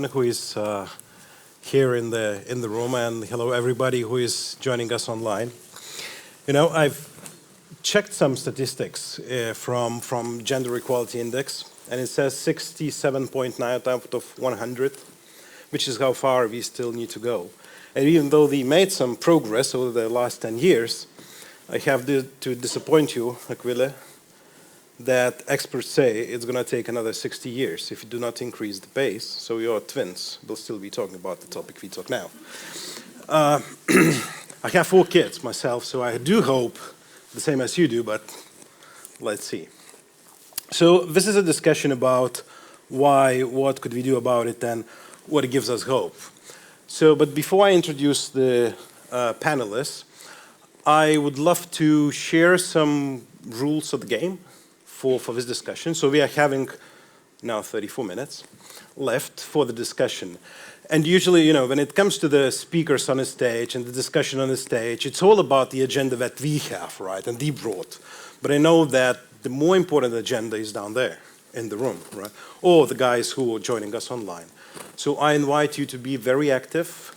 everyone who is here in the room, and hello everybody who is joining us online. You know, I've checked some statistics from Gender Equality Index, and it says 67.9 out of 100, which is how far we still need to go. And even though we made some progress over the last 10 years, I have to disappoint you, Aquile, that experts say it's going to take another 60 years if you do not increase the pace, so your twins will still be talking about the topic we talk now. I have 4 kids myself, so I do hope the same as you do, but let's see. So this is a discussion about why, what could we do about it, and what gives us hope. So, but before I introduce the panelists, I would love to share some rules of the game for this discussion. So we are having now 34 minutes left for the discussion. And usually, you know, when it comes to the speakers on the stage and the discussion on the stage, it's all about the agenda that we have, right, and we brought. But I know that the more important agenda is down there in the room, right, or the guys who are joining us online. So I invite you to be very active.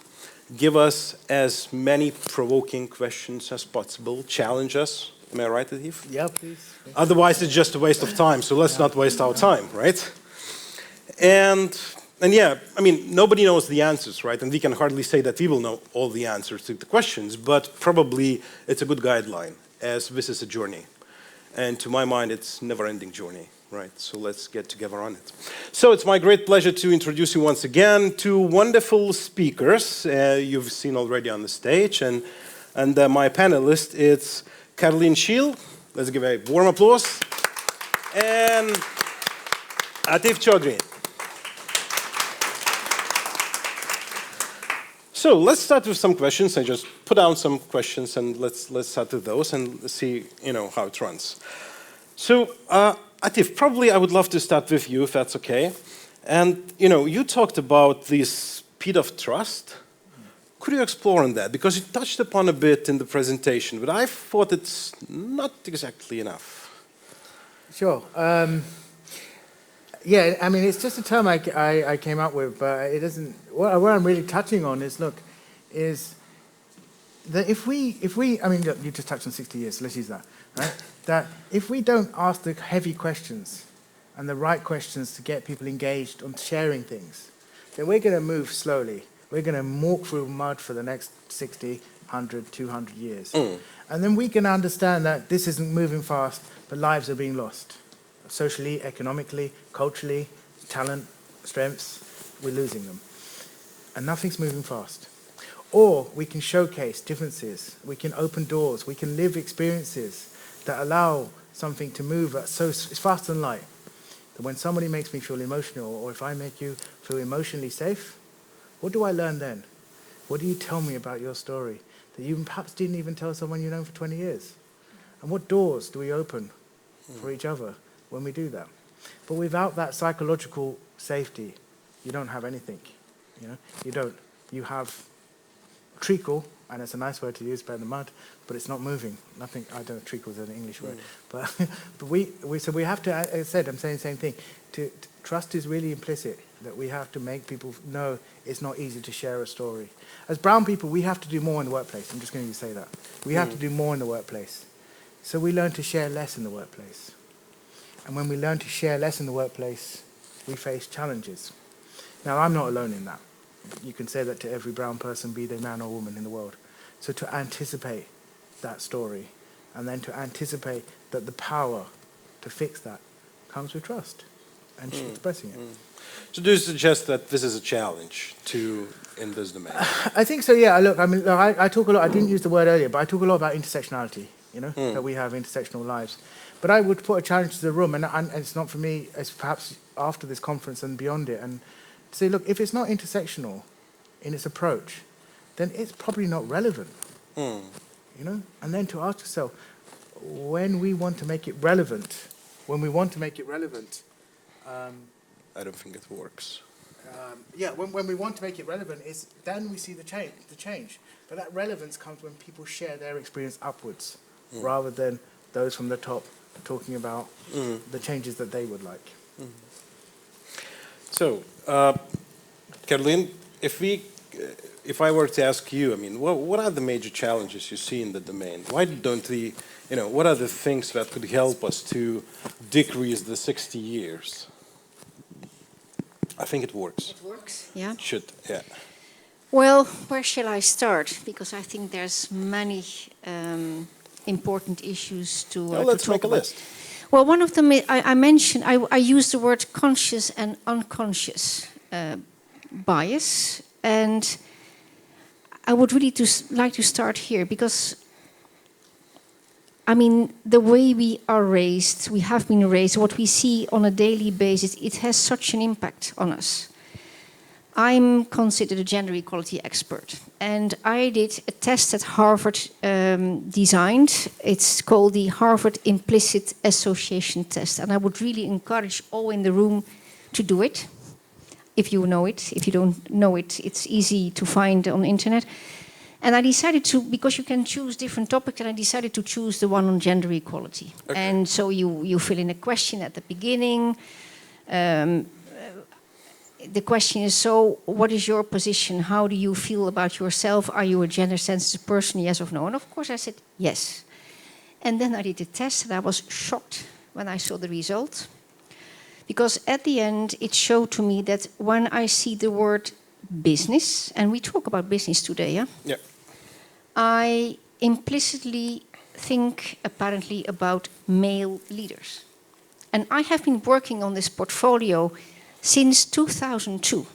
Give us as many provoking questions as possible. Challenge us. Am I right, Atif? Yeah, please. Otherwise, it's just a waste of time, so let's not waste our time, right? And yeah, I mean, nobody knows the answers, right? And we can hardly say that we will know all the answers to the questions, but probably it's a good guideline, as this is a journey. And to my mind, it's a never-ending journey, right? So let's get together on it. So it's my great pleasure to introduce you once again to wonderful speakers you've seen already on the stage. And my panelist, it's Carlien Scheele, let's give a warm applause, and Atif Choudhury. So let's start with some questions. I just put down some questions, and let's start with those and see, you know, how it runs. So Atif, probably I would love to start with you, if that's okay. And you know, you talked about this speed of trust. Could you explore on that? Because you touched upon a bit in the presentation, but I thought it's not exactly enough. Sure. Yeah, I mean, it's just a term I came up with, but it doesn't. What I'm really touching on is, look, is that if we, I mean, look, you just touched on 60 years, so let's use that, right? That if we don't ask the heavy questions and the right questions to get people engaged on sharing things, then we're going to move slowly. We're going to walk through mud for the next 60, 100, 200 years. And then we can understand that this isn't moving fast, but lives are being lost. Socially, economically, culturally, talent, strengths, we're losing them. And nothing's moving fast. Or we can showcase differences. We can open doors. We can live experiences that allow something to move. So it's faster than light. That when somebody makes me feel emotional, or if I make you feel emotionally safe, what do I learn then? What do you tell me about your story that you perhaps didn't even tell someone you've known for 20 years? And what doors do we open for each other when we do that? But without that psychological safety, you don't have anything. You know, you don't. You have treacle, and it's a nice word to use, better than mud, but it's not moving. Nothing. I don't know. Treacle is an English word, but so we have to. As I said, I'm saying the same thing. Trust is really implicit. That we have to make people know it's not easy to share a story. As brown people, we have to do more in the workplace. I'm just going to say that. We have to do more in the workplace. So we learn to share less in the workplace. And when we learn to share less in the workplace, we face challenges. Now, I'm not alone in that. You can say that to every brown person, be they man or woman in the world. So to anticipate that story, and then to anticipate that the power to fix that comes with trust and expressing it. So do you suggest that this is a challenge in this domain? I think so, yeah. Look, I mean, I talk a lot, I didn't use the word earlier, but I talk a lot about intersectionality, you know, that we have intersectional lives. But I would put a challenge to the room, and it's not for me, it's perhaps after this conference and beyond it, and say, look, if it's not intersectional in its approach, then it's probably not relevant, you know? And then to ask yourself, when we want to make it relevant, I don't think it works. When we want to make it relevant, then we see the change. But that relevance comes when people share their experience upwards, rather than those from the top talking about the changes that they would like. So, Carlien, if I were to ask you, I mean, what are the major challenges you see in the domain? Why don't we, what are the things that could help us to decrease the 60 years? I think it works. It works, yeah. It should, yeah. Well, where shall I start? Because I think there's many important issues to Let's make a list. Well, one of them I mentioned, I used the word conscious and unconscious bias, and I would really like to start here because, I mean, the way we are raised, we have been raised, what we see on a daily basis, it has such an impact on us. I'm considered a gender equality expert, and I did a test that Harvard designed. It's called the Harvard Implicit Association Test, and I would really encourage all in the room to do it, if you know it. If you don't know it, it's easy to find on the internet. And I decided to, because you can choose different topics, and I decided to choose the one on gender equality. Okay. And so you fill in a question at the beginning. The question is, so what is your position? How do you feel about yourself? Are you a gender-sensitive person, yes or no? And of course I said yes. And then I did the test, and I was shocked when I saw the result. Because at the end, it showed to me that when I see the word business, and we talk about business today, yeah? Yeah. I implicitly think, apparently, about male leaders. And I have been working on this portfolio since 2002.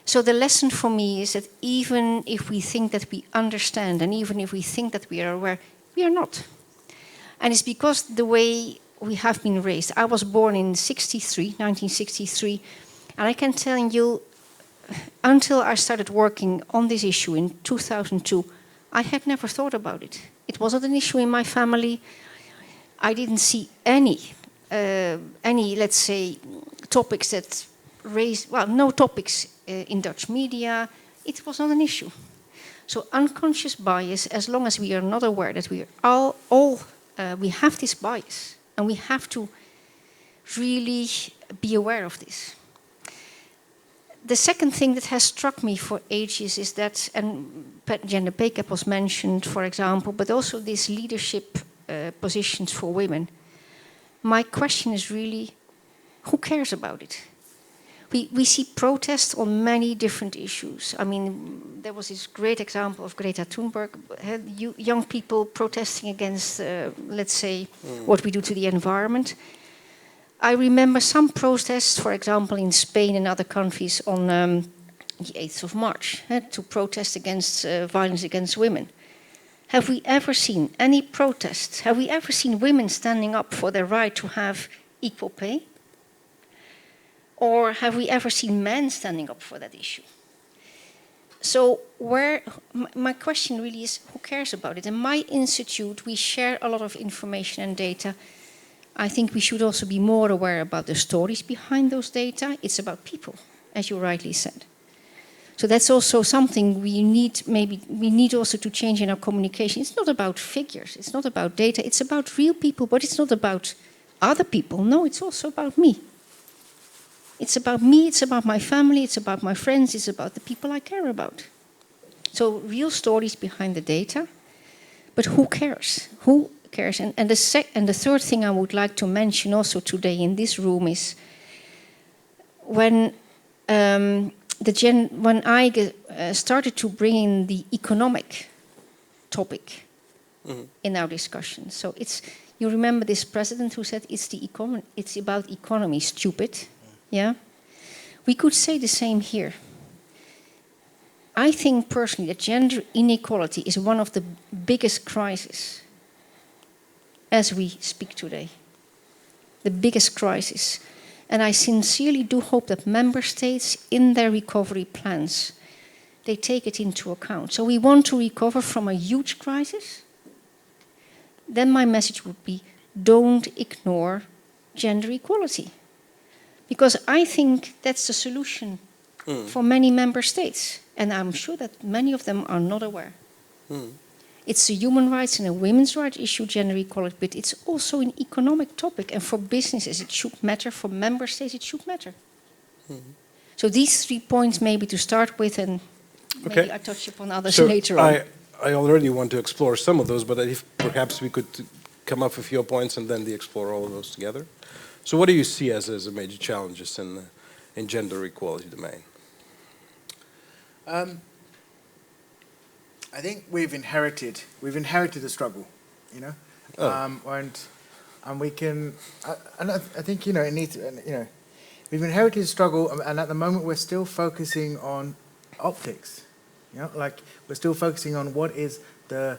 So the lesson for me is that even if we think that we understand, and even if we think that we are aware, we are not. And it's because the way we have been raised. I was born in 1963, and I can tell you, until I started working on this issue in 2002, I had never thought about it. It wasn't an issue in my family. I didn't see any, let's say, topics that raised, well, no topics in Dutch media. It was not an issue. So unconscious bias, as long as we are not aware that we are we have this bias, and we have to really be aware of this. The second thing that has struck me for ages is that, and gender pay gap was mentioned, for example, but also these leadership positions for women. My question is really, who cares about it? We see protests on many different issues. I mean, there was this great example of Greta Thunberg, young people protesting against, let's say, what we do to the environment. I remember some protests, for example, in Spain and other countries on the 8th of March to protest against violence against women. Have we ever seen any protests? Have we ever seen women standing up for their right to have equal pay? Or have we ever seen men standing up for that issue? So my question really is, who cares about it? In my institute, we share a lot of information and data. I think we should also be more aware about the stories behind those data. It's about people, as you rightly said. So that's also something we need also to change in our communication. It's not about figures, it's not about data, it's about real people, but it's not about other people. No, it's also about me. It's about me, it's about my family, it's about my friends, it's about the people I care about. So real stories behind the data, but who cares? Who cares? And the third thing I would like to mention also today in this room is when when EIGE started to bring in the economic topic in our discussion. So you remember this president who said it's about economy, stupid. Yeah? We could say the same here. I think personally that gender inequality is one of the biggest crises as we speak today. The biggest crisis. And I sincerely do hope that member states in their recovery plans, they take it into account. So we want to recover from a huge crisis. Then my message would be, don't ignore gender equality. Because I think that's the solution for many member states. And I'm sure that many of them are not aware. It's a human rights and a women's rights issue, gender equality, but it's also an economic topic. And for businesses, it should matter. For member states, it should matter. So these 3 points maybe to start with, and maybe Okay. I touch upon others So later on. I already want to explore some of those, but if perhaps we could come up with your points and then explore all of those together. So what do you see as the major challenges in gender equality domain? I think we've inherited the struggle, you know, and we can, and I think, you know, it needs, you know, we've inherited the struggle, and at the moment we're still focusing on optics, you know, like we're still focusing on what is the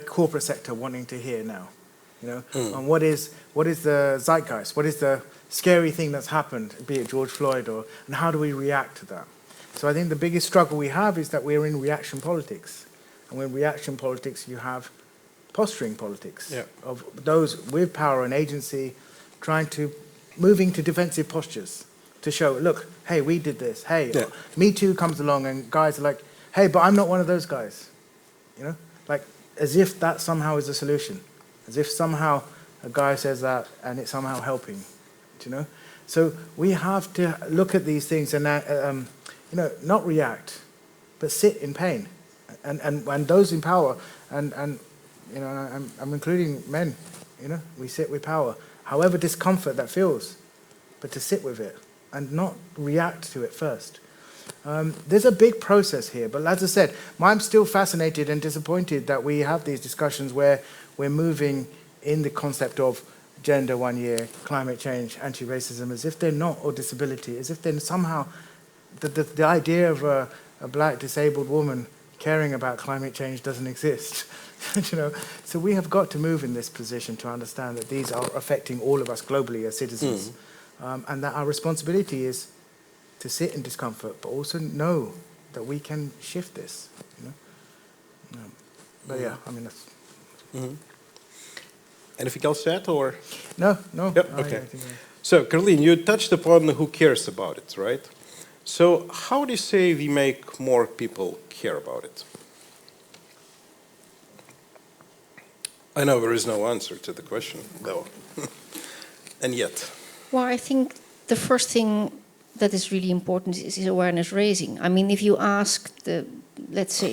corporate sector wanting to hear now, you know, and what is the zeitgeist, what is the scary thing that's happened, be it George Floyd, and how do we react to that? So I think the biggest struggle we have is that we're in reaction politics. And when reaction politics, you have posturing politics of those with power and agency moving to defensive postures to show, look, hey, we did this. Hey, Me Too comes along and guys are like, hey, but I'm not one of those guys. You know, like as if that somehow is a solution. As if somehow a guy says that and it's somehow helping. Do you know? So we have to look at these things and you know, not react, but sit in pain, and those in power, and you know, I'm including men. You know, we sit with power, however discomfort that feels, but to sit with it and not react to it first. There's a big process here, but as I said, I'm still fascinated and disappointed that we have these discussions where we're moving in the concept of gender 1 year, climate change, anti-racism, as if they're not, or disability, as if they're somehow. The idea of a black disabled woman caring about climate change doesn't exist, you know. So we have got to move in this position to understand that these are affecting all of us globally as citizens, and that our responsibility is to sit in discomfort, but also know that we can shift this, you know. But yeah, I mean that's. Anything else to add, or? No. Yep. Okay. So, Carlien, you touched upon who cares about it, right? So how do you say we make more people care about it? I know there is no answer to the question, though. And yet. Well, I think the first thing that is really important is awareness raising. I mean, if you ask let's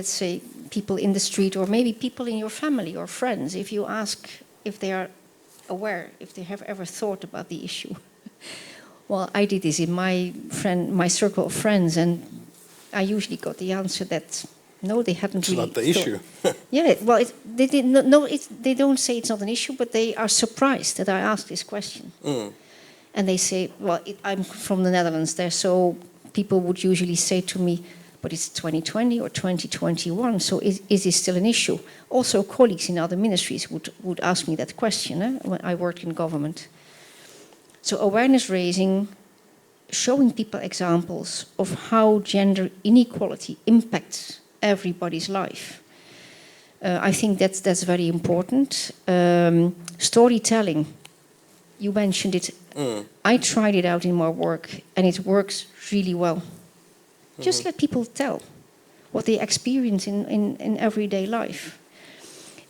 say people in the street, or maybe people in your family or friends, if you ask if they are aware, if they have ever thought about the issue. Well, I did this in my circle of friends, and I usually got the answer that no, they hadn't really. It's not the issue. Yeah, well, they didn't. No, they don't say it's not an issue, but they are surprised that I asked this question. And they say, well, I'm from the Netherlands there, so people would usually say to me, but it's 2020 or 2021, so is this still an issue? Also, colleagues in other ministries would ask me that question when I worked in government. So awareness raising, showing people examples of how gender inequality impacts everybody's life. I think that's very important. Storytelling, you mentioned it. I tried it out in my work, and it works really well. Just let people tell what they experience in everyday life.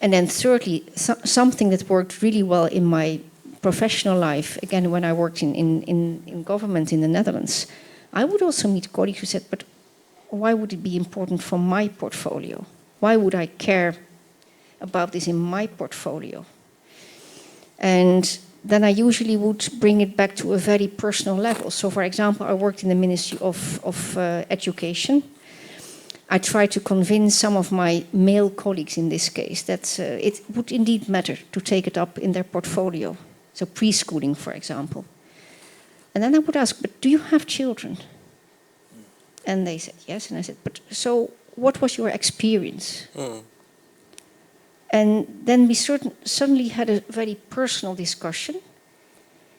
And then thirdly, something that worked really well in my professional life, again, when I worked in government in the Netherlands, I would also meet colleagues who said, but why would it be important for my portfolio? Why would I care about this in my portfolio? And then I usually would bring it back to a very personal level. So, for example, I worked in the Ministry of Education. I tried to convince some of my male colleagues in this case that it would indeed matter to take it up in their portfolio. So preschooling, for example. And then I would ask, but do you have children? And they said yes. And I said, but so what was your experience? And then we suddenly had a very personal discussion.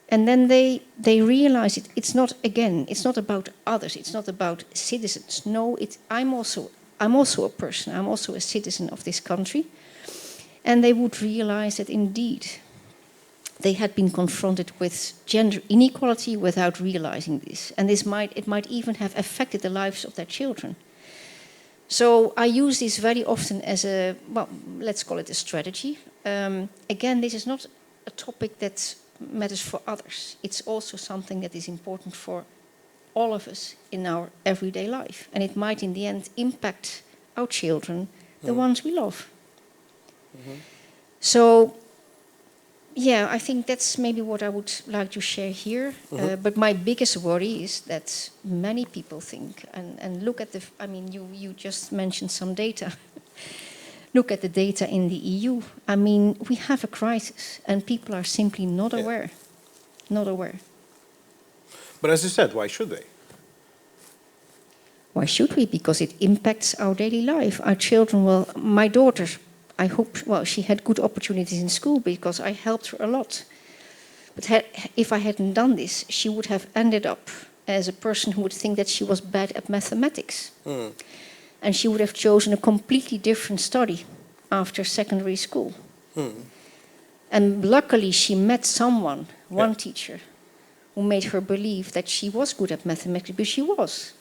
And then they realized it's not about others. It's not about citizens. No, I'm also a person. I'm also a citizen of this country. And they would realize that indeed they had been confronted with gender inequality without realizing this. And it might even have affected the lives of their children. So I use this very often as let's call it a strategy. Again, this is not a topic that matters for others. It's also something that is important for all of us in our everyday life. And it might in the end impact our children, the ones we love. So, yeah, I think that's maybe what I would like to share here. But my biggest worry is that many people think, and look at you just mentioned some data. Look at the data in the EU. I mean, we have a crisis and people are simply not aware. Not aware. But as you said, why should they? Why should we? Because it impacts our daily life. Our children will, my daughter, I hope, well, she had good opportunities in school because I helped her a lot. But if I hadn't done this, she would have ended up as a person who would think that she was bad at mathematics. And she would have chosen a completely different study after secondary school. And luckily she met someone, one teacher, who made her believe that she was good at mathematics, but she was.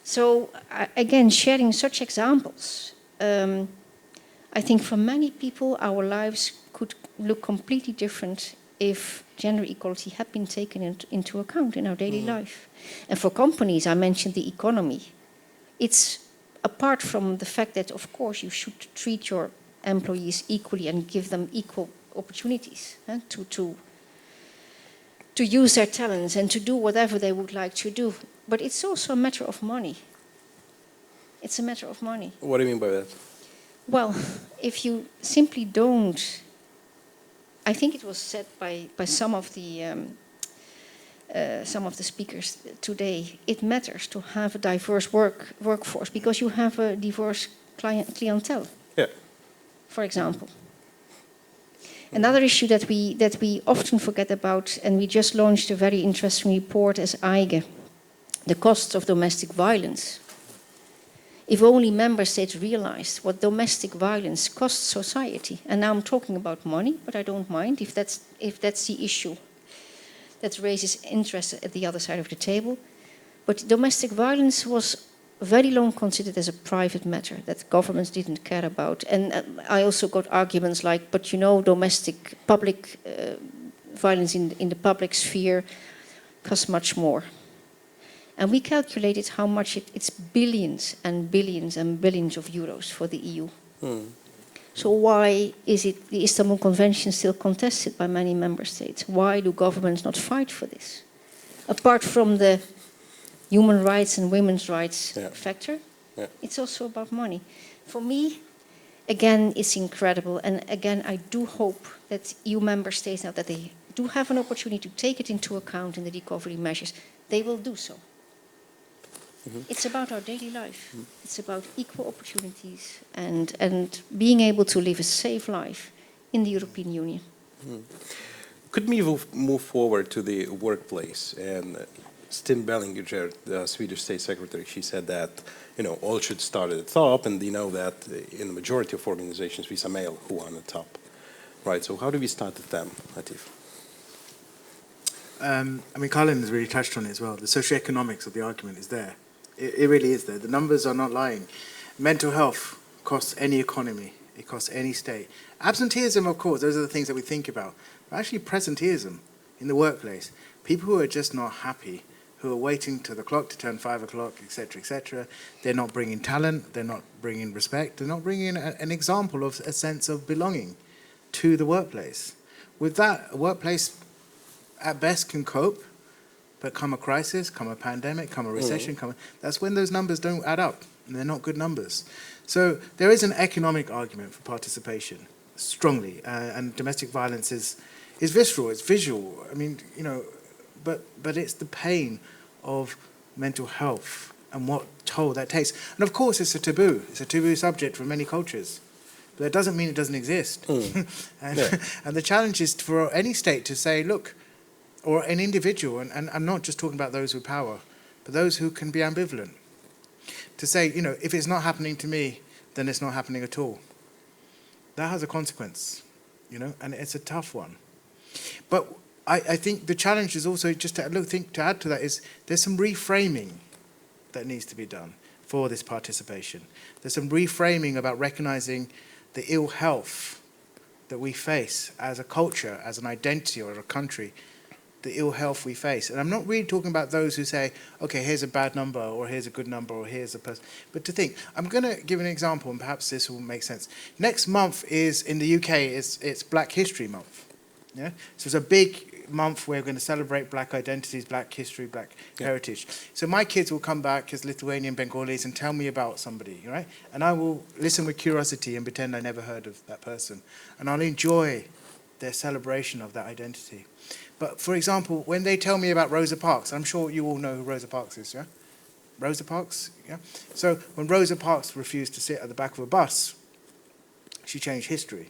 So again, sharing such examples, I think for many people our lives could look completely different if gender equality had been taken into account in our daily life. And for companies, I mentioned the economy. It's apart from the fact that, of course, you should treat your employees equally and give them equal opportunities to use their talents and to do whatever they would like to do. But it's also a matter of money. It's a matter of money. What do you mean by that? Well, if you simply don't, I think it was said by some of the speakers today, it matters to have a diverse workforce because you have a diverse clientele. Yeah. For example. Another issue that we often forget about, and we just launched a very interesting report as EIGE, the costs of domestic violence. If only member states realized what domestic violence costs society, and now I'm talking about money, but I don't mind if that's the issue that raises interest at the other side of the table. But domestic violence was very long considered as a private matter that governments didn't care about. And I also got arguments like, but you know, public violence in the public sphere costs much more. And we calculated how much it's billions and billions and billions of euros for the EU. So why is the Istanbul Convention still contested by many member states? Why do governments not fight for this? Apart from the human rights and women's rights factor, it's also about money. For me, again, it's incredible. And again, I do hope that EU member states, now that they do have an opportunity to take it into account in the recovery measures, they will do so. It's about our daily life. It's about equal opportunities and being able to live a safe life in the European Union. Could we move forward to the workplace? And Sten Bellinger, the Swedish State Secretary, she said that all should start at the top, and that in the majority of organizations we are male who are on the top, right? So how do we start at them, Atif? Carlien has really touched on it as well. The socioeconomics of the argument is there. It really is there. The numbers are not lying. Mental health costs any economy. It costs any state. Absenteeism, of course, those are the things that we think about. But actually presenteeism in the workplace, people who are just not happy, who are waiting to the clock to turn 5 o'clock, etc., they're not bringing talent, they're not bringing respect, they're not bringing an example of a sense of belonging to the workplace. With that, a workplace at best can cope, but come a crisis, come a pandemic, come a recession, that's when those numbers don't add up, and they're not good numbers. So there is an economic argument for participation, strongly, and domestic violence is visceral, it's visual. But it's the pain of mental health and what toll that takes. And of course, it's a taboo subject for many cultures. But that doesn't mean it doesn't exist. And the challenge is for any state to say, look, or an individual, and I'm not just talking about those with power, but those who can be ambivalent, to say, if it's not happening to me, then it's not happening at all. That has a consequence, and it's a tough one. But I think the challenge is also just to add to that is there's some reframing that needs to be done for this participation. There's some reframing about recognizing the ill health that we face as a culture, as an identity or a country, the ill health we face. And I'm not really talking about those who say, okay, here's a bad number, or here's a good number, or here's a person. But to think, I'm going to give an example, and perhaps this will make sense. Next month is, in the UK, it's Black History Month. Yeah? So it's a big month where we're going to celebrate Black identities, Black history, Black heritage. So my kids will come back as Lithuanian Bengalis and tell me about somebody, right? And I will listen with curiosity and pretend I never heard of that person. And I'll enjoy their celebration of that identity. But for example, when they tell me about Rosa Parks, I'm sure you all know who Rosa Parks is, yeah? Rosa Parks, yeah? So when Rosa Parks refused to sit at the back of a bus, she changed history.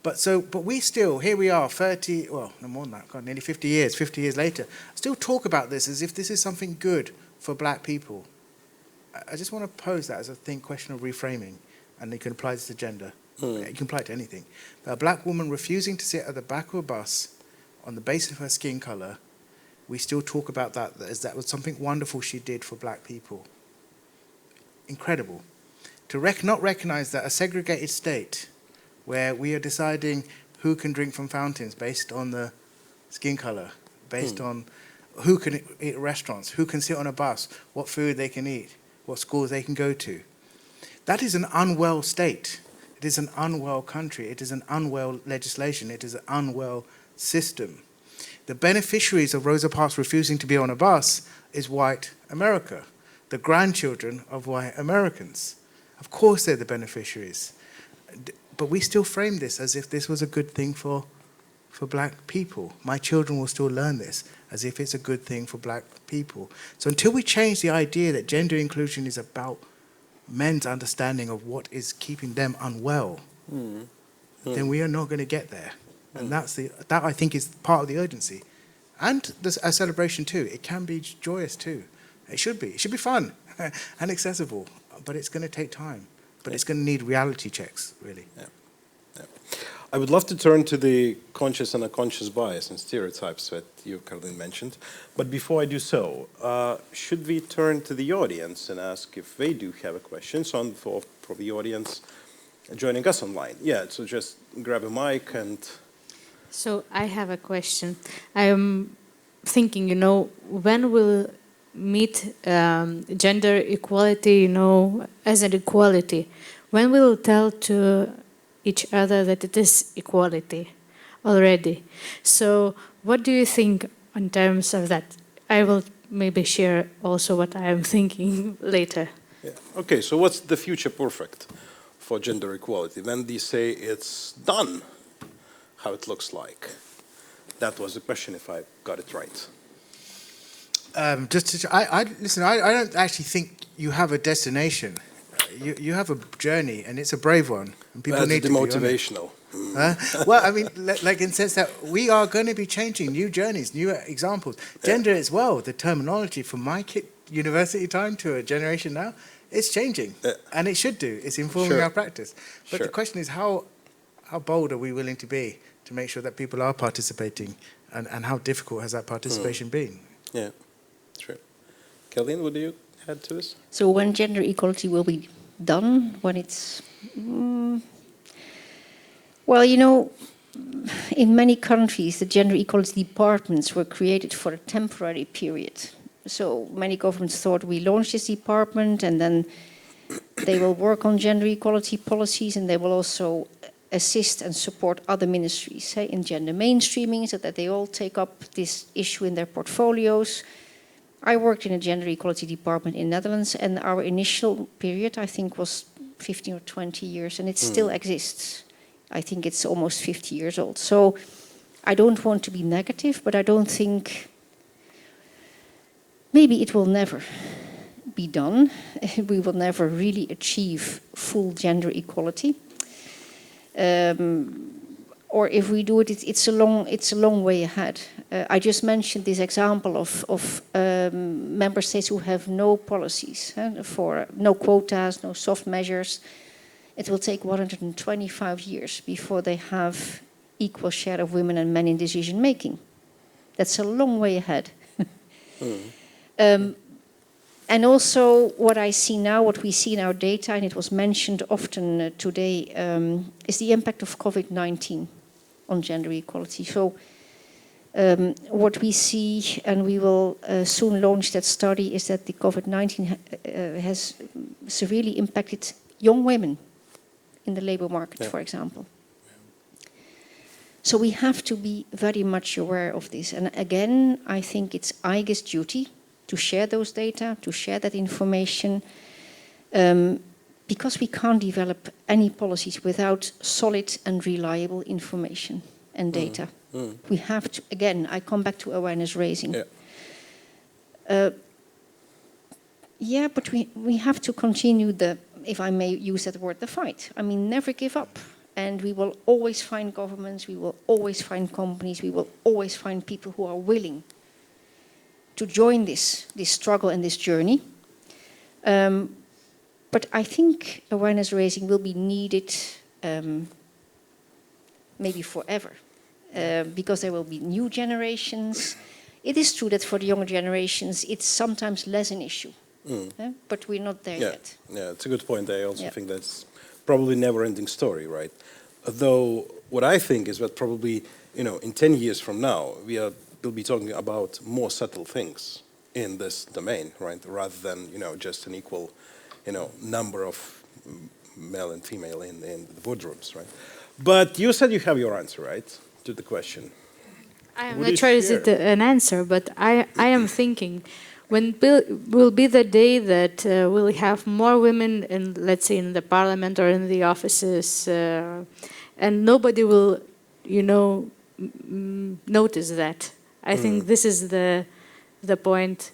But we still, here we are, 30, well, no more than that, God, nearly 50 years later, still talk about this as if this is something good for black people. I just want to pose that as a question of reframing, and you can apply this to gender. You can apply it to anything. But a black woman refusing to sit at the back of a bus on the basis of her skin colour, we still talk about that as that was something wonderful she did for black people. Incredible. To not recognise that a segregated state where we are deciding who can drink from fountains based on the skin colour, based on who can eat at restaurants, who can sit on a bus, what food they can eat, what schools they can go to. That is an unwell state. It is an unwell country. It is an unwell legislation. It is an unwell system. The beneficiaries of Rosa Parks refusing to be on a bus is white America, the grandchildren of white Americans. Of course they're the beneficiaries. But we still frame this as if this was a good thing for black people. My children will still learn this as if it's a good thing for black people. So until we change the idea that gender inclusion is about men's understanding of what is keeping them unwell, then we are not going to get there. And that I think is part of the urgency. And a celebration too. It can be joyous too. It should be. It should be fun and accessible. But it's going to take time. But it's going to need reality checks, really. Yeah. I would love to turn to the conscious and unconscious bias and stereotypes that you, Carlien, mentioned. But before I do so, should we turn to the audience and ask if they do have a question for the audience joining us online? Yeah, so just grab a mic and... So I have a question. I'm thinking, when will meet gender equality, as an equality? When we'll tell to each other that it is equality already? So what do you think in terms of that? I will maybe share also what I am thinking later. Yeah. Okay, so what's the future perfect for gender equality? When they say it's done, how it looks like? That was the question, if I got it right. Listen, I don't actually think you have a destination. You have a journey, and it's a brave one. And people need to be motivational. Well, I mean, like in the sense that we are going to be changing new journeys, new examples. Gender as well, the terminology from my university time to a generation now, it's changing. And it should do. It's informing our practice. But the question is, how bold are we willing to be to make sure that people are participating, and how difficult has that participation been? Yeah, true. Carlien, would you add to this? So when gender equality will be done, when it's... Well, in many countries, the gender equality departments were created for a temporary period. So many governments thought we launched this department and then they will work on gender equality policies, and they will also assist and support other ministries in gender mainstreaming, so that they all take up this issue in their portfolios. I worked in a gender equality department in the Netherlands, and our initial period, I think, was 15 or 20 years, and it still exists. I think it's almost 50 years old. So I don't want to be negative, but I don't think... Maybe it will never be done. We will never really achieve full gender equality. Or if we do it, it's a long way ahead. I just mentioned this example of member states who have no policies, for no quotas, no soft measures. It will take 125 years before they have equal share of women and men in decision making. That's a long way ahead. And also what I see now, what we see in our data, and it was mentioned often today, is the impact of COVID-19 on gender equality. So what we see, and we will soon launch that study, is that the COVID-19 has severely impacted young women in the labor market, for example. So we have to be very much aware of this. And again, I think it's EIGE's duty to share those data, to share that information, because we can't develop any policies without solid and reliable information and data. We have to, again, I come back to awareness raising. Yeah, but we have to continue the, if I may use that word, the fight. I mean, never give up. And we will always find governments, we will always find companies, we will always find people who are willing to join this struggle and this journey. But I think awareness raising will be needed maybe forever, because there will be new generations. It is true that for the younger generations, it's sometimes less an issue, but we're not there yet. Yeah, it's a good point. I also think that's probably never-ending story, right? Though what I think is that probably, in 10 years from now, we'll be talking about more subtle things in this domain, right? Rather than, just an equal, number of male and female in the boardrooms, right? But you said you have your answer, right, to the question. I am not sure is it an answer, but I am thinking, when will be the day that we'll have more women in, let's say, in the parliament or in the offices, and nobody will, notice that. I think this is the point,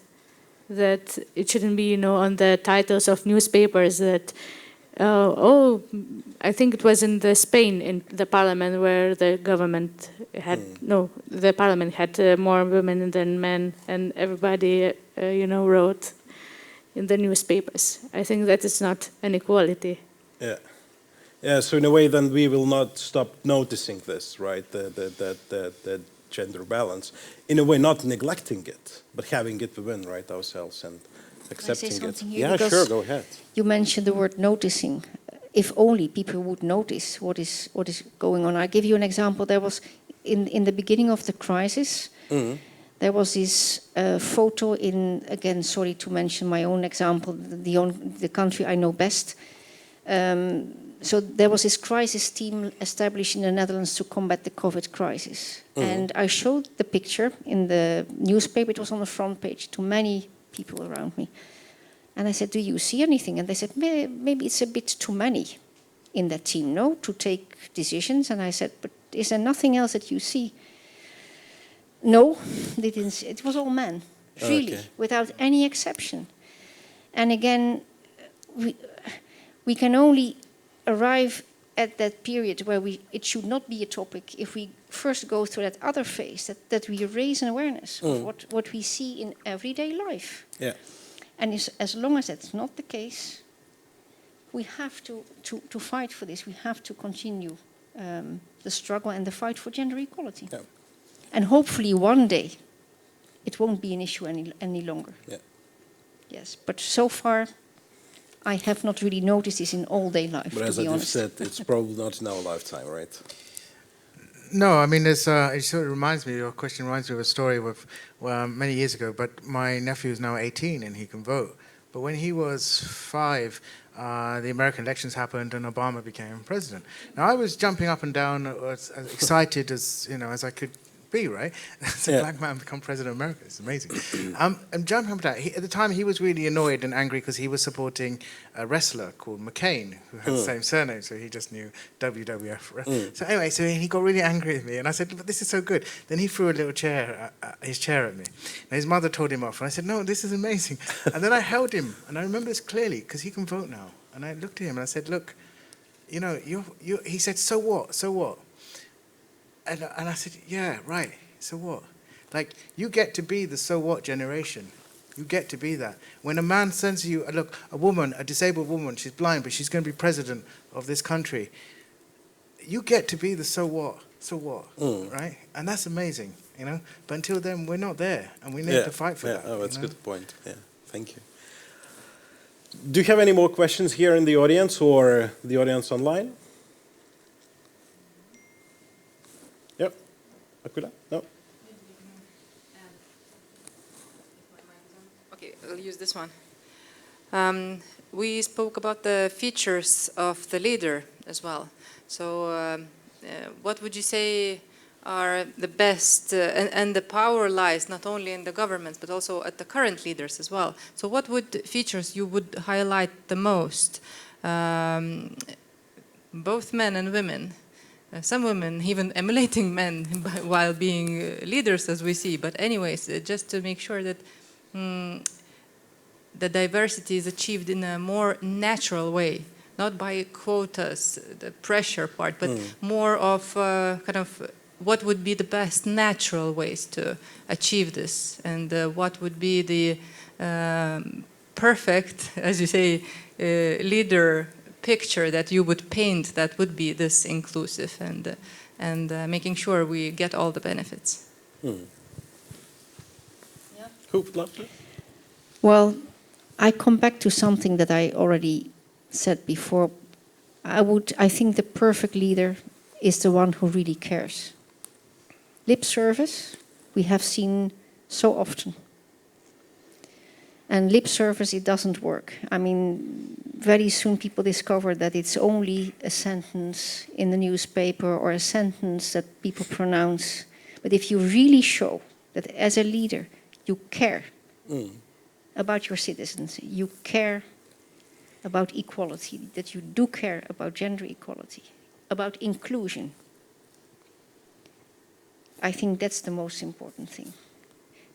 that it shouldn't be, on the titles of newspapers that, I think it was in Spain, in the parliament, where the government had, the parliament had more women than men, and everybody, wrote in the newspapers. I think that is not an equality. Yeah. Yeah, so in a way, then we will not stop noticing this, right? The gender balance. In a way, not neglecting it, but having it within, right, ourselves and accepting it. Yeah, sure, go ahead. You mentioned the word noticing. If only people would notice what is going on. I'll give you an example. There was, in the beginning of the crisis, there was this photo in, again, sorry to mention my own example, the country I know best. So there was this crisis team established in the Netherlands to combat the COVID crisis. And I showed the picture in the newspaper. It was on the front page to many people around me. And I said, do you see anything? And they said, maybe it's a bit too many in that team, no, to take decisions. And I said, but is there nothing else that you see? No, they didn't see. It was all men, really, without any exception. And again, we can only arrive at that period where it should not be a topic if we first go through that other phase, that we raise an awareness of what we see in everyday life. Yeah. And as long as that's not the case, we have to fight for this. We have to continue the struggle and the fight for gender equality. Yeah. And hopefully one day it won't be an issue any longer. Yeah. Yes, but so far I have not really noticed this in all-day life, but as I just said, it's probably not in our lifetime, right? No, I mean, it sort of reminds me, your question reminds me of a story with many years ago, but my nephew is now 18 and he can vote. But when he was 5, the American elections happened and Obama became president. Now, I was jumping up and down, as excited as I could be, right? As a black man become president of America. It's amazing. I'm jumping up and down. At the time, he was really annoyed and angry because he was supporting a wrestler called McCain, who had the same surname, so he just knew WWF. So anyway, so he got really angry with me, and I said, but this is so good. Then he threw a little his chair at me. And his mother told him off, and I said, no, this is amazing. And then I held him, and I remember this clearly, because he can vote now. And I looked at him, and I said, look, he said, so what? So what? And I said, yeah, right, so what? Like, you get to be the so what generation. You get to be that. When a man sends you, look, a woman, a disabled woman, she's blind, but she's going to be president of this country. You get to be the so what, right? And that's amazing, But until then, we're not there, and we need to fight for that. Oh, that's a good point. Yeah, thank you. Do you have any more questions here in the audience or the audience online? Yep. Akula? No? I'll use this one. We spoke about the features of the leader as well. So what would you say are the best, and the power lies not only in the government, but also at the current leaders as well. So what features you would highlight the most? Both men and women. Some women even emulating men while being leaders, as we see. But anyways, just to make sure that the diversity is achieved in a more natural way, not by quotas, the pressure part, but more of kind of what would be the best natural ways to achieve this, and what would be the perfect, as you say, leader picture that you would paint that would be this inclusive and making sure we get all the benefits. Yeah. Who would love to? Well, I come back to something that I already said before. I think the perfect leader is the one who really cares. Lip service, we have seen so often. And lip service, it doesn't work. I mean, very soon people discover that it's only a sentence in the newspaper or a sentence that people pronounce. But if you really show that as a leader, you care about your citizens, you care about equality, that you do care about gender equality, about inclusion, I think that's the most important thing.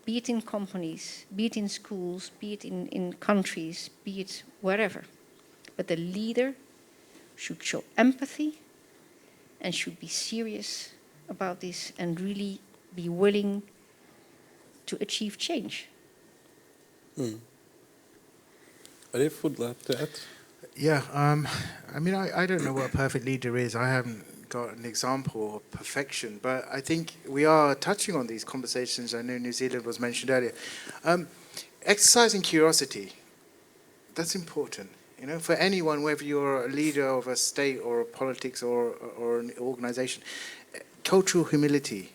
Be it in companies, be it in schools, be it in countries, be it wherever. But the leader should show empathy and should be serious about this and really be willing to achieve change. Atif would like to add? Yeah, I mean, I don't know what a perfect leader is. I haven't got an example of perfection, but I think we are touching on these conversations. I know New Zealand was mentioned earlier. Exercising curiosity, that's important. You know, for anyone, whether you're a leader of a state or a politics or an organization, cultural humility.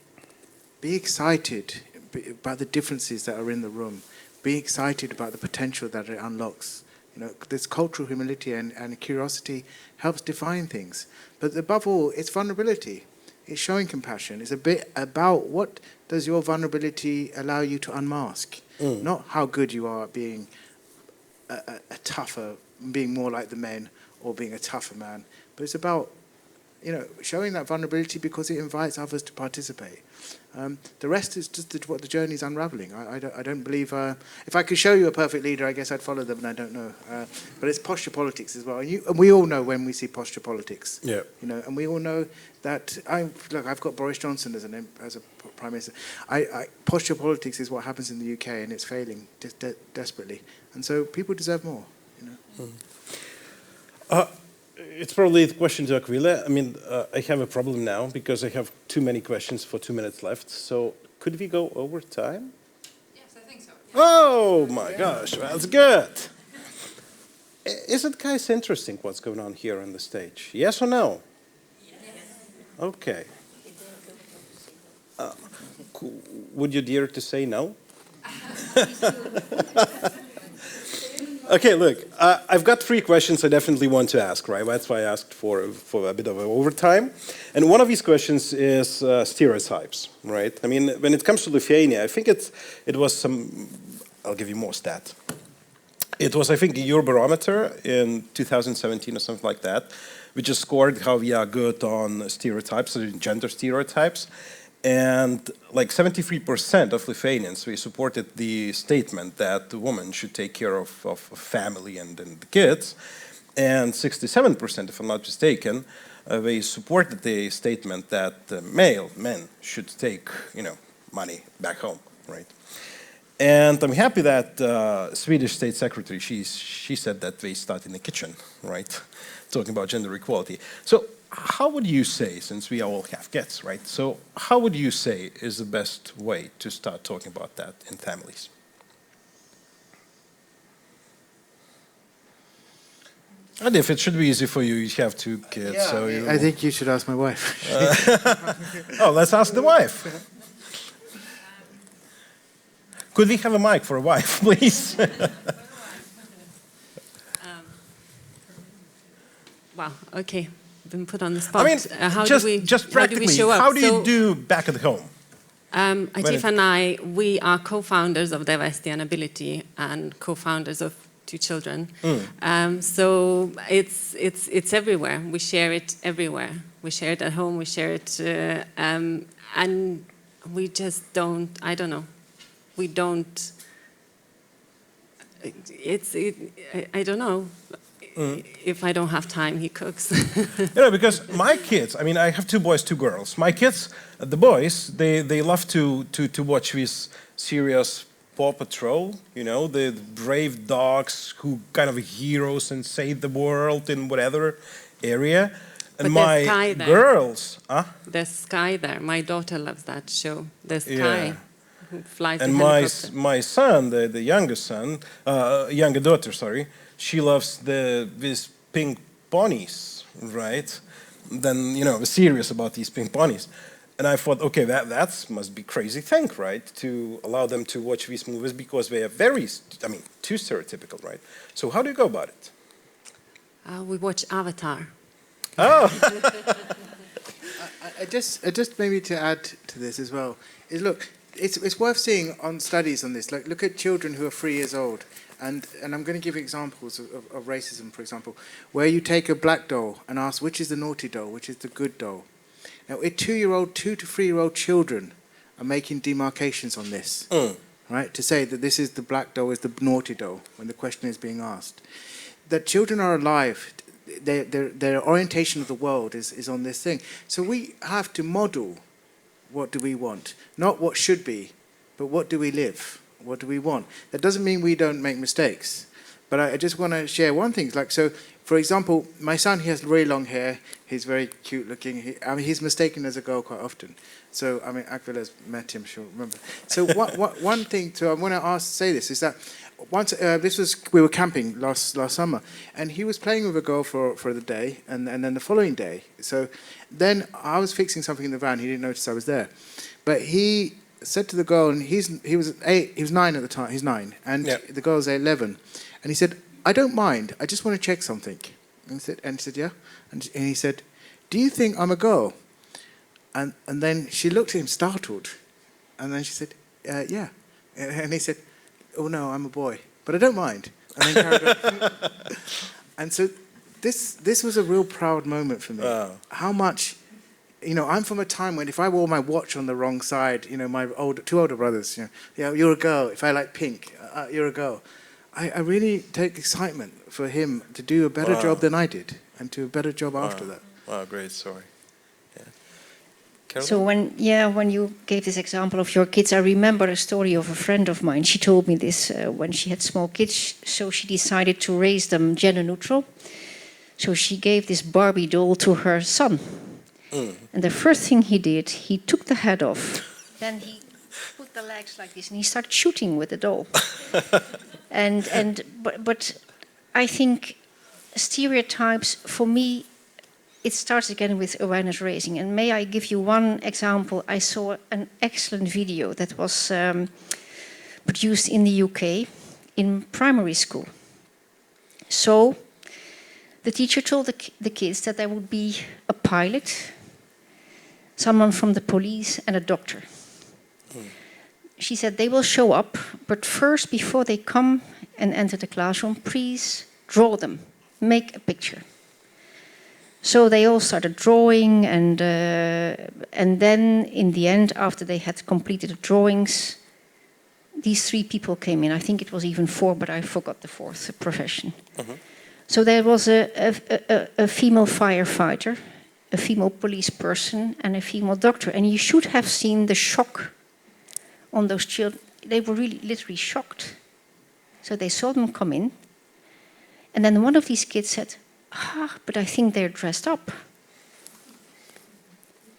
Be excited about the differences that are in the room. Be excited about the potential that it unlocks. You know, this cultural humility and curiosity helps define things. But above all, it's vulnerability. It's showing compassion. It's a bit about what does your vulnerability allow you to unmask. Not how good you are at being a tougher, being more like the men or being a tougher man. But it's about, you know, showing that vulnerability because it invites others to participate. The rest is just what the journey is unraveling. I don't believe... if I could show you a perfect leader, I guess I'd follow them, and I don't know. But it's posture politics as well. And we all know when we see posture politics. Yeah. You know, and we all know that... Look, I've got Boris Johnson as a Prime Minister. Posture politics is what happens in the UK, and it's failing desperately. And so people deserve more, you know. It's probably the question to Aquila. I mean, I have a problem now because I have too many questions for 2 minutes left. So could we go over time? Yes, I think so. Yeah. Oh my gosh, that's good. Is it, guys, interesting what's going on here on the stage? Yes or no? Yes. Okay. Would you dare to say no? Okay, look, I've got 3 questions I definitely want to ask, right? That's why I asked for a bit of overtime. And one of these questions is stereotypes, right? I mean, when it comes to Lithuania, I think it was some, I'll give you more stat. It was, I think, a Eurobarometer in 2017 or something like that, which just scored how we are good on stereotypes, gender stereotypes. And like 73% of Lithuanians, we supported the statement that the woman should take care of family and the kids. And 67%, if I'm not mistaken, they supported the statement that men should take, you know, money back home, right? And I'm happy that Swedish State Secretary, she said that they start in the kitchen, right? Talking about gender equality. So how would you say, since we all have kids, right? So how would you say is the best way to start talking about that in families? And if it should be easy for you, you have 2 kids. Yeah, so I think you should ask my wife. Oh, let's ask the wife. Could we have a mic for a wife, please? Wow, okay. Been put on the spot. I mean, how just do practically, we show up? how do you do back at home? Atif and I, we are co-founders of Diversity and Ability and co-founders of 2 children. So it's everywhere. We share it everywhere. We share it at home. We share it, and we just don't. I don't know. We don't. I don't know. If I don't have time, he cooks. Because my kids, I mean, I have 2 boys, 2 girls. My kids, the boys, they love to watch this serious Paw Patrol, the brave dogs who kind of heroes and save the world in whatever area. And my girls, There's Sky there. My daughter loves that show. There's Sky. Yeah. Who flies And the helicopter. my son, the youngest son, younger daughter, sorry, she loves these pink ponies, right? Then, was serious about these pink ponies. And I thought, okay, that must be crazy thing, right? To allow them to watch these movies because they are too stereotypical, right? So how do you go about it? We watch Avatar. Oh! I just maybe to add to this as well, is look, it's worth seeing on studies on this. Like, look at children who are 3 years old. And I'm going to give examples of racism, for example, where you take a black doll and ask which is the naughty doll, which is the good doll. Now, 2 to 3 year old children are making demarcations on this, right? To say that this is the black doll is the naughty doll when the question is being asked. That children are alive, their orientation of the world is on this thing. So we have to model what do we want, not what should be, but what do we live. What do we want? That doesn't mean we don't make mistakes. But I just want to share one thing. Like, so, for example, my son, he has really long hair. He's very cute looking. He's mistaken as a girl quite often. So, Akvila's met him, she'll remember. So one thing, I want to say this, is that once, we were camping last summer, and he was playing with a girl for the day, and then the following day. So then I was fixing something in the van. He didn't notice I was there. But he said to the girl, and he was 9 at the time. He's 9, and the girl's 11, and he said, "I don't mind. I just want to check something." And he said, "Yeah," and he said, "Do you think I'm a girl?" And then she looked at him startled, and then she said, "Yeah," and he said, "Oh no, I'm a boy, but I don't mind." And then carried on. And so this was a real proud moment for me. Wow. How much. I'm from a time when if I wore my watch on the wrong side, my 2 older brothers, you're a girl. If I like pink, you're a girl. I really take excitement for him to do a better job than I did, and do a better job after that. Wow, great story. Yeah. So when you gave this example of your kids, I remember a story of a friend of mine. She told me this when she had small kids, so she decided to raise them gender neutral. So she gave this Barbie doll to her son. And the first thing he did, he took the head off. Then he put the legs like this, and he started shooting with the doll. But I think stereotypes, for me, it starts again with awareness raising. And may I give you one example? I saw an excellent video that was produced in the UK in primary school. So the teacher told the kids that there would be a pilot, someone from the police, and a doctor. She said they will show up, but first, before they come and enter the classroom, please draw them, make a picture. So they all started drawing, and then in the end, after they had completed the drawings, these 3 people came in. I think it was even 4, but I forgot the 4th profession. So there was a female firefighter, a female police person, and a female doctor. And you should have seen the shock on those children. They were really literally shocked. So they saw them come in. And then one of these kids said, but I think they're dressed up.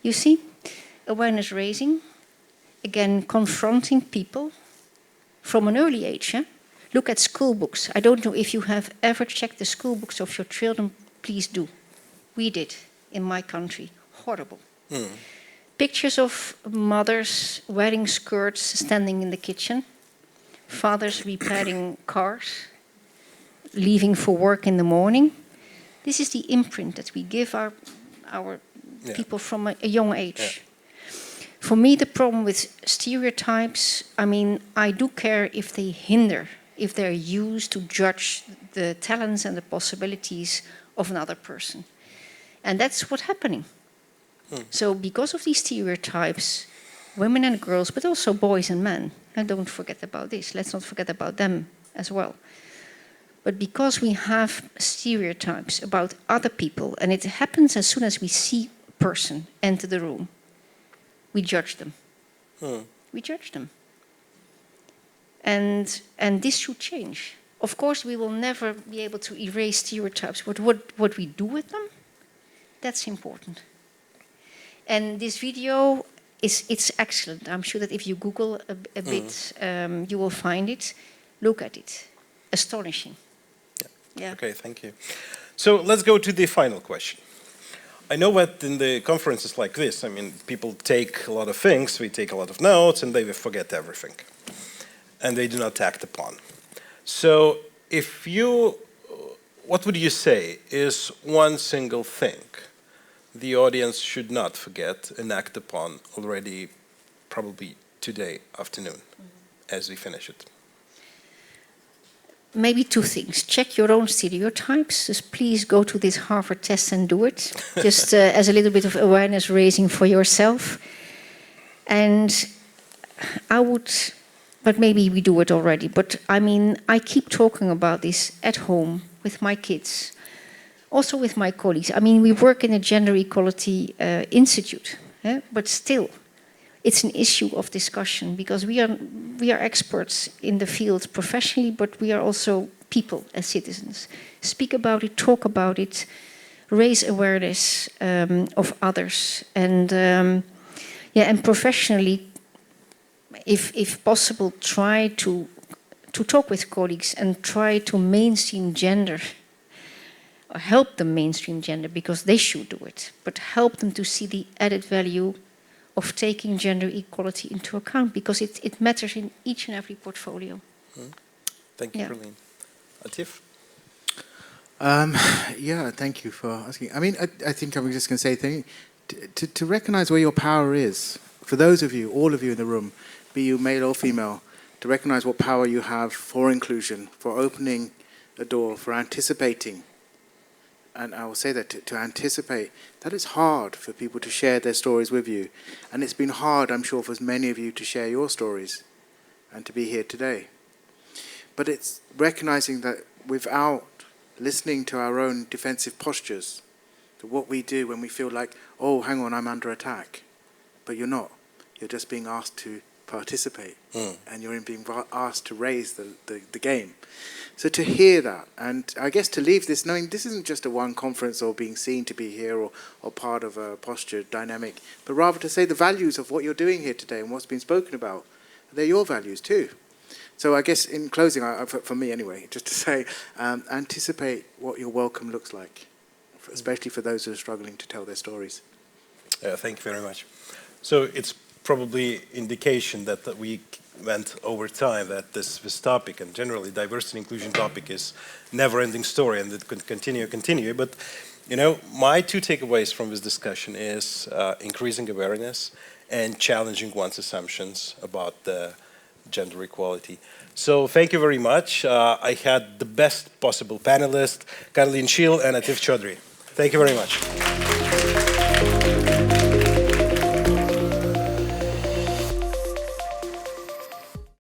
You see? Awareness raising. Again, confronting people from an early age. Look at school books. I don't know if you have ever checked the school books of your children. Please do. We did in my country. Horrible. Pictures of mothers wearing skirts standing in the kitchen. fathers repairing cars, leaving for work in the morning. This is the imprint that we give our people from a young age. Yeah. For me, the problem with stereotypes, I mean, I do care if they hinder, if they're used to judge the talents and the possibilities of another person. And that's what's happening. So because of these stereotypes, women and girls, but also boys and men, and don't forget about this, let's not forget about them as well. But because we have stereotypes about other people, and it happens as soon as we see a person enter the room, we judge them. We judge them. And this should change. Of course, we will never be able to erase stereotypes, but what we do with them, that's important. And this video, it's excellent. I'm sure that if you Google a bit, you will find it. Look at it. Astonishing. Yeah. Okay, thank you. So let's go to the final question. I know that in the conferences like this, I mean, people take a lot of things, we take a lot of notes, and they forget everything. And they do not act upon. So if you, what would you say is one single thing the audience should not forget and act upon already probably today afternoon as we finish it? Maybe two things. Check your own stereotypes. Just please go to this Harvard test and do it. Just as a little bit of awareness raising for yourself. And I would, but maybe we do it already. But I mean, I keep talking about this at home with my kids, also with my colleagues. I mean, we work in a gender equality institute, but still, it's an issue of discussion because we are experts in the field professionally, but we are also people as citizens. Speak about it, talk about it, raise awareness of others, and and professionally, if possible, try to talk with colleagues and try to mainstream gender, or help them mainstream gender because they should do it, but help them to see the added value of taking gender equality into account because it matters in each and every portfolio. Thank you, Carlien. Atif? Yeah, thank you for asking. I mean, I think I'm just going to say to recognize where your power is. For those of you, all of you in the room, be you male or female, to recognize what power you have for inclusion, for opening a door, for anticipating. And I will say that to anticipate, that it's hard for people to share their stories with you. And it's been hard, I'm sure, for many of you to share your stories and to be here today. But it's recognizing that without listening to our own defensive postures, that what we do when we feel like, oh, hang on, I'm under attack. But you're not. You're just being asked to participate. And you're being asked to raise the game. So to hear that, and I guess to leave this knowing this isn't just a one conference or being seen to be here or part of a posture dynamic, but rather to say the values of what you're doing here today and what's been spoken about, they're your values too. So I guess in closing, for me anyway, just to say, anticipate what your welcome looks like, especially for those who are struggling to tell their stories. Thank you very much. So it's probably indication that we went over time that this topic and generally diversity and inclusion topic is never-ending story and it could continue. But you know, my two takeaways from this discussion is increasing awareness and challenging one's assumptions about the gender equality. So thank you very much. I had the best possible panelists, Carlien, Scheele, and Atif Choudhury. Thank you very much.